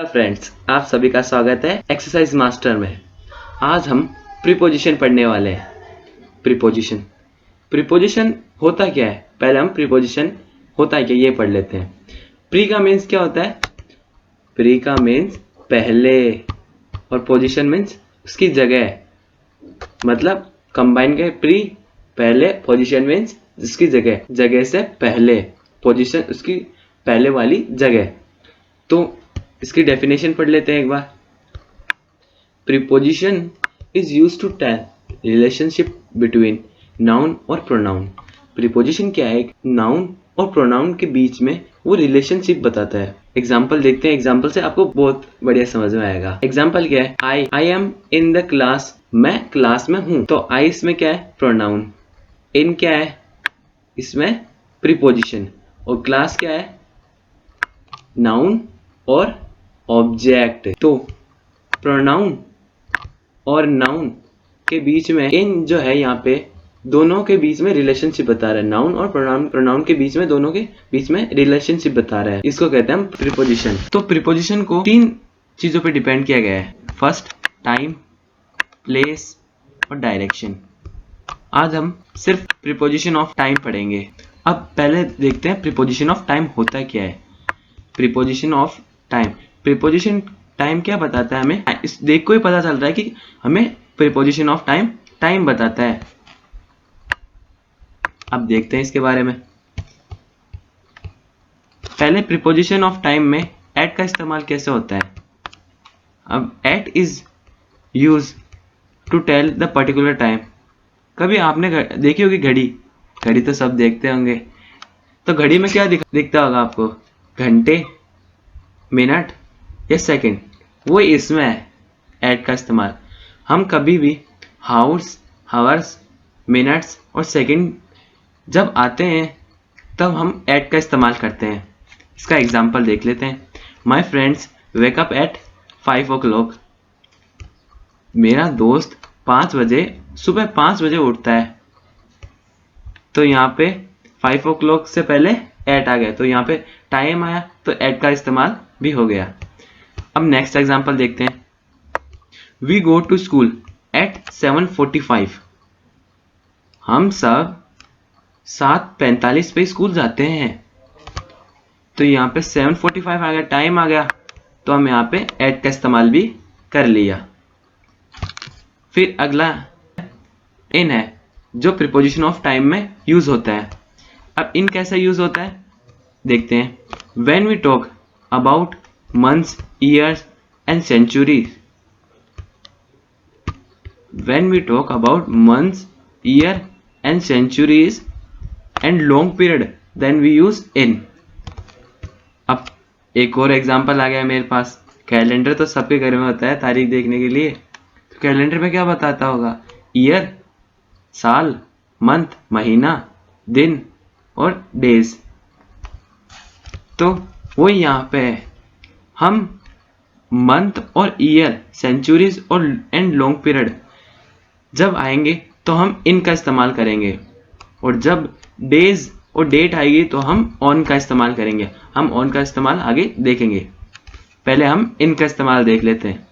Friends, आप सभी का स्वागत है एक्सरसाइज मास्टर में। आज हम प्रीपोजिशन पढ़ने वाले हैं। प्रीपोजिशन प्रीपोजिशन होता क्या है, पहले हम प्रीपोजिशन होता है क्या ये पढ़ लेते हैं। प्री का मीन्स क्या होता है? प्री का मीन्स पहले और पोजीशन मीन्स उसकी जगह, मतलब कंबाइन के प्री पहले, पोजीशन मीन्स जिसकी जगह, जगह से पहले, पोजीशन उसकी पहले वाली जगह। तो इसकी डेफिनेशन पढ़ लेते हैं एक बार। Preposition is used to tell relationship between noun और प्रोनाउन। प्रीपोजिशन क्या है? नाउन और प्रोनाउन के बीच में वो रिलेशनशिप बताता है। एग्जाम्पल देखते हैं, एग्जाम्पल से आपको बहुत बढ़िया समझ में आएगा। एग्जाम्पल क्या है? I am in the class, मैं क्लास में हूं। तो आई इसमें क्या है? प्रोनाउन। इन क्या है? इसमें प्रीपोजिशन। और क्लास क्या है? नाउन और ऑब्जेक्ट। तो प्रोनाउन और नाउन के बीच में इन जो है, यहाँ पे दोनों के बीच में रिलेशनशिप बता रहा है। नाउन और प्रोनाउन के बीच में, दोनों के बीच में रिलेशनशिप बता रहा है। इसको कहते हैं हम प्रीपोजिशन। तो प्रीपोजिशन को 3 चीजों पे डिपेंड किया गया है। फर्स्ट, टाइम, प्लेस और डायरेक्शन। आज हम सिर्फ प्रीपोजिशन ऑफ टाइम पढ़ेंगे। अब पहले देखते हैं प्रीपोजिशन ऑफ टाइम होता क्या है। Preposition of time, preposition time क्या बताता है हमें? इस देख को ही पता चल रहा है कि हमें प्रीपोजिशन ऑफ टाइम टाइम बताता है। अब देखते हैं इसके बारे में। पहले प्रीपोजिशन ऑफ टाइम में एट का इस्तेमाल कैसे होता है। अब at is use to tell the particular time. कभी आपने देखी होगी घड़ी, घड़ी तो सब देखते होंगे। तो घड़ी में क्या दिखता होगा आपको? घंटे, मिनट या सेकंड। वो इसमें है एट का इस्तेमाल। हम कभी भी हावर्स, मिनट्स और सेकंड जब आते हैं तब हम एट का इस्तेमाल करते हैं। इसका एग्जांपल देख लेते हैं। My friends wake up at 5 o'clock। मेरा दोस्त 5 बजे, सुबह 5 बजे उठता है। तो यहाँ पे 5 o'clock से पहले एट आ गया, तो यहाँ पे टाइम आया, तो एट का इस्तेमाल भी हो गया। अब नेक्स्ट एग्जांपल देखते हैं। We go to school at 7:45। हम सब 7:45 पे स्कूल जाते हैं। तो यहाँ पे 7:45 आ गया, टाइम आ गया, तो हम यहाँ पे एट का इस्तेमाल भी कर लिया। फिर अगला इन है, जो प्रीपोजिशन ऑफ टाइम में यूज होता है। अब इन कैसे यूज होता है देखते हैं। When we talk about months, years and centuries. When we talk about months, year and centuries and long period, then we use in। अब एक और एग्जांपल आ गया मेरे पास। कैलेंडर तो सबके घर में होता है तारीख देखने के लिए। तो कैलेंडर में क्या बताता होगा? ईयर, साल, मंथ, महीना, दिन और डेज। तो वो यहाँ पे है। हम मंथ और ईयर, सेंचुरीज और एंड लॉन्ग पीरियड जब आएंगे तो हम इन का इस्तेमाल करेंगे, और जब डेज और डेट आएगी तो हम ऑन का इस्तेमाल करेंगे। हम ऑन का इस्तेमाल आगे देखेंगे, पहले हम इन का इस्तेमाल देख लेते हैं।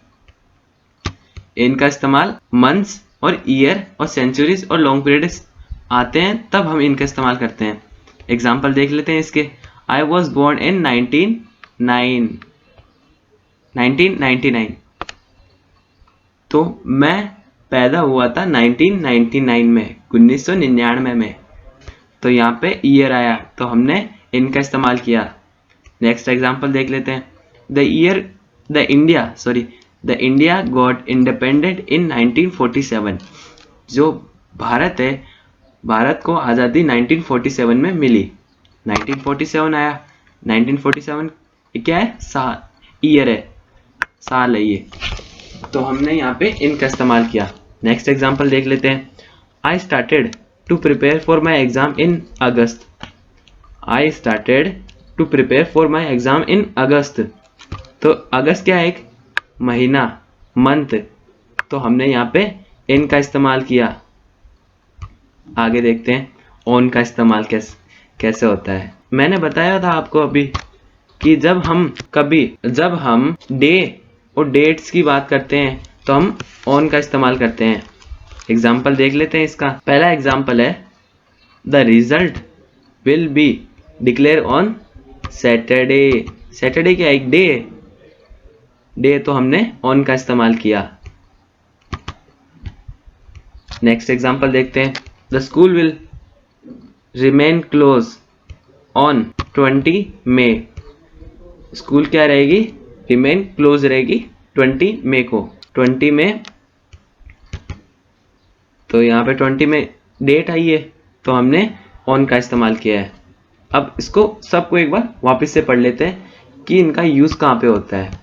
इन का इस्तेमाल मंथ्स और ईयर और सेंचुरीज और लॉन्ग पीरियड्स आते हैं तब हम इनका इस्तेमाल करते हैं। एग्जाम्पल देख लेते हैं इसके। I was born in 1999। तो मैं पैदा हुआ था 1999 में, 1999 में। तो यहाँ पे ईयर आया तो हमने इनका इस्तेमाल किया। नेक्स्ट एग्जांपल देख लेते हैं। The India got independent in 1947। जो भारत है, भारत को आज़ादी 1947 में मिली। 1947 आया, 1947 क्या है? ईयर है, साल है ये। तो हमने यहाँ पे इनका इस्तेमाल किया। नेक्स्ट एग्जांपल देख लेते हैं। I started to prepare for my exam in August. I started to prepare for my exam in August. तो अगस्त क्या है? एक महीना, मंथ। तो हमने यहाँ पे इन का इस्तेमाल किया। आगे देखते हैं ऑन का इस्तेमाल कैसे होता है। मैंने बताया था आपको अभी कि जब हम डे और डेट्स की बात करते हैं तो हम ऑन का इस्तेमाल करते हैं। एग्जाम्पल देख लेते हैं इसका। पहला एग्जाम्पल है the result will be declare on Saturday. Saturday क्या एक डे तो हमने ऑन का इस्तेमाल किया। नेक्स्ट एग्जाम्पल देखते हैं। The school will remain close on 20 May. School क्या रहेगी? रिमेन क्लोज रहेगी 20 मई को। 20 मई, तो यहाँ पे 20 में डेट आई है तो हमने ऑन का इस्तेमाल किया है। अब इसको सबको एक बार वापस से पढ़ लेते हैं कि इनका यूज कहाँ पे होता है।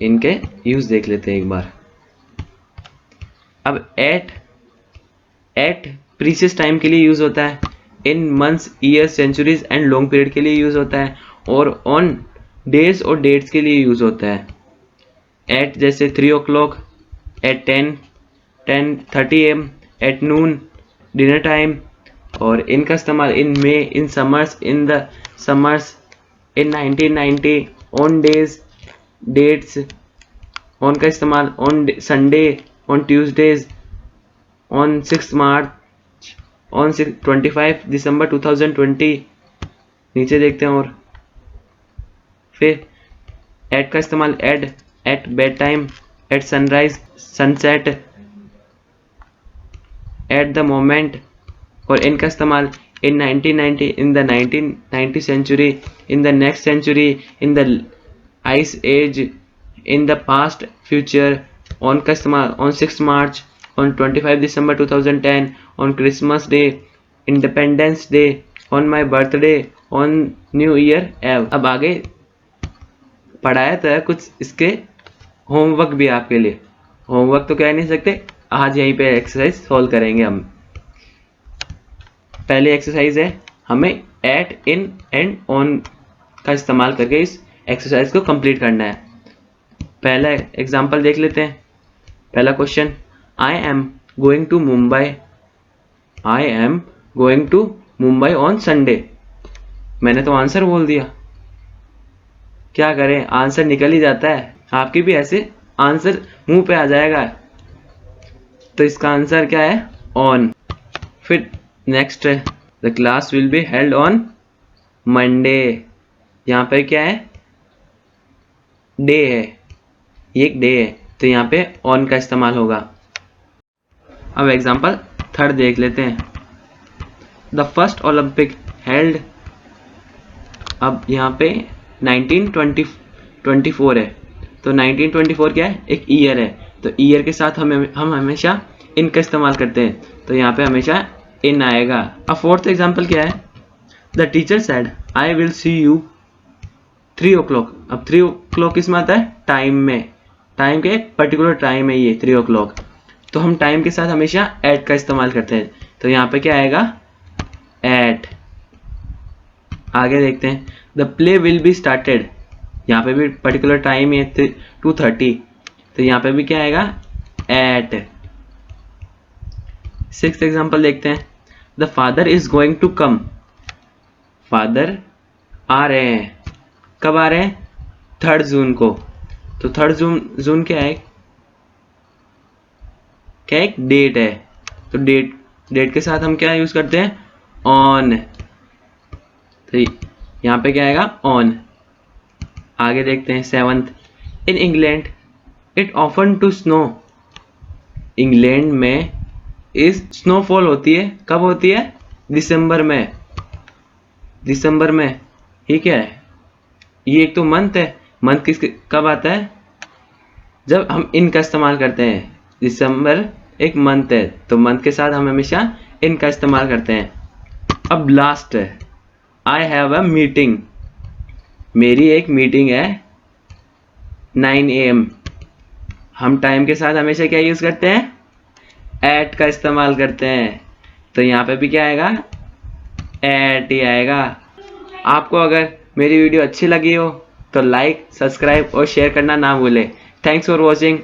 इनके यूज देख लेते हैं एक बार। अब एट प्रीसियस टाइम के लिए यूज होता है। In months, years, centuries and long period के लिए यूज होता है। और ऑन डेज और डेट्स के लिए यूज होता है। एट जैसे 3 o'clock, at 10:30 AM, at noon, dinner time. और इनका इस्तेमाल in May, in summers, in the summers, in 1990, on days, dates. On का इस्तेमाल on Sunday, on Tuesdays, on 6 March, on 25 December 2020। नीचे देखते हैं। और फिर एट का इस्तेमाल at bed time, at sunrise, sunset, at the moment. और इनका इस्तेमाल in 1990, in the 1990 century, in the next century, in the ice age, in the past future. On का इस्तेमाल on 6 March, on 25 December 2010, on Christmas Day, Independence Day, on my birthday, on New Year eve. अब आगे पढ़ाया था कुछ इसके homework भी आपके लिए। होमवर्क तो कह नहीं सकते, आज यहीं पे एक्सरसाइज सॉल्व करेंगे हम। पहली एक्सरसाइज है, हमें एट, इन एंड ऑन का इस्तेमाल करके इस एक्सरसाइज को कंप्लीट करना है। पहला एग्जांपल देख लेते हैं। पहला question, I am going to Mumbai on Sunday. मैंने तो आंसर बोल दिया, क्या करें, आंसर निकल ही जाता है। आपके भी ऐसे आंसर मुंह पे आ जाएगा। तो इसका आंसर क्या है? ऑन। फिर नेक्स्ट है, the class will be held on Monday. यहाँ पे क्या है? डे है, ये एक डे है तो यहाँ पे ऑन का इस्तेमाल होगा। अब एग्जांपल थर्ड देख लेते हैं। The first Olympic held. अब यहाँ पे 1924 है तो 1924 क्या है? एक ईयर है। तो ईयर के साथ हम हमेशा इन का इस्तेमाल करते हैं तो यहाँ पे हमेशा इन आएगा। अब फोर्थ एग्जांपल क्या है? The teacher said I will see you 3 o'clock। अब 3 o'clock किस में आता है? टाइम में। टाइम के पर्टिकुलर टाइम है ये 3 o'clock। तो हम टाइम के साथ हमेशा एट का इस्तेमाल करते हैं तो यहाँ पे क्या आएगा? एट। आगे देखते हैं, the play will be started. यहाँ पे भी पर्टिकुलर टाइम है 2:30 तो यहाँ पे भी क्या आएगा? एट। सिक्स्थ एग्जांपल देखते हैं, the father is going to come. Father आ रहे हैं। कब आ रहे हैं? 3 जून को। तो 3 जून क्या है? क्या एक डेट है तो डेट के साथ हम क्या यूज करते हैं? ऑन। तो यहाँ पे क्या आएगा? ऑन। आगे देखते हैं seventh, in England it often to snow. England में इस स्नोफॉल होती है। कब होती है? दिसंबर में। दिसंबर में ही क्या है? ये एक तो मंथ है। मंथ कब आता है? जब हम इन का इस्तेमाल करते हैं। दिसंबर एक मंथ है तो मंथ के साथ हम हमेशा इन का इस्तेमाल करते हैं। अब लास्ट है, आई हैव अ मीटिंग। मेरी एक मीटिंग है 9 AM। हम टाइम के साथ हमेशा क्या यूज करते हैं? एट का इस्तेमाल करते हैं तो यहाँ पे भी क्या आएगा? एट ही आएगा। आपको अगर मेरी वीडियो अच्छी लगी हो तो लाइक, सब्सक्राइब और शेयर करना ना भूलें। Thanks for watching.